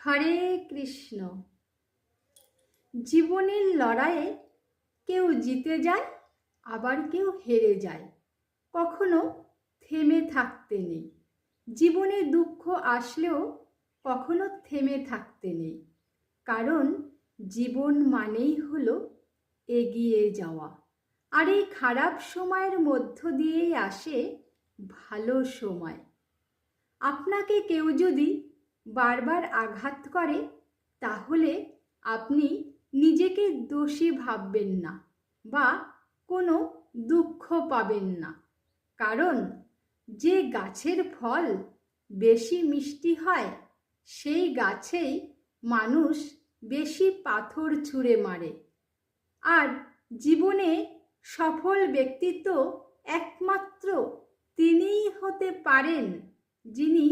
হরে কৃষ্ণ। জীবনের লড়াইয়ে কেউ জিতে যায়, আবার কেউ হেরে যায়। কখনো থেমে থাকতে নেই। জীবনে দুঃখ আসলেও কখনো থেমে থাকতে নেই, কারণ জীবন মানেই হলো এগিয়ে যাওয়া। আর এই খারাপ সময়ের মধ্য দিয়েই আসে ভালো সময়। আপনাকে কেউ যদি বারবার আঘাত করে, তাহলে আপনি নিজেকে দোষী ভাববেন না বা কোনো দুঃখ পাবেন না, কারণ যে গাছের ফল বেশি মিষ্টি হয়, সেই গাছেই মানুষ বেশি পাথর ছুঁড়ে মারে। আর জীবনে সফল ব্যক্তিত্ব একমাত্র তিনিই হতে পারেন, যিনি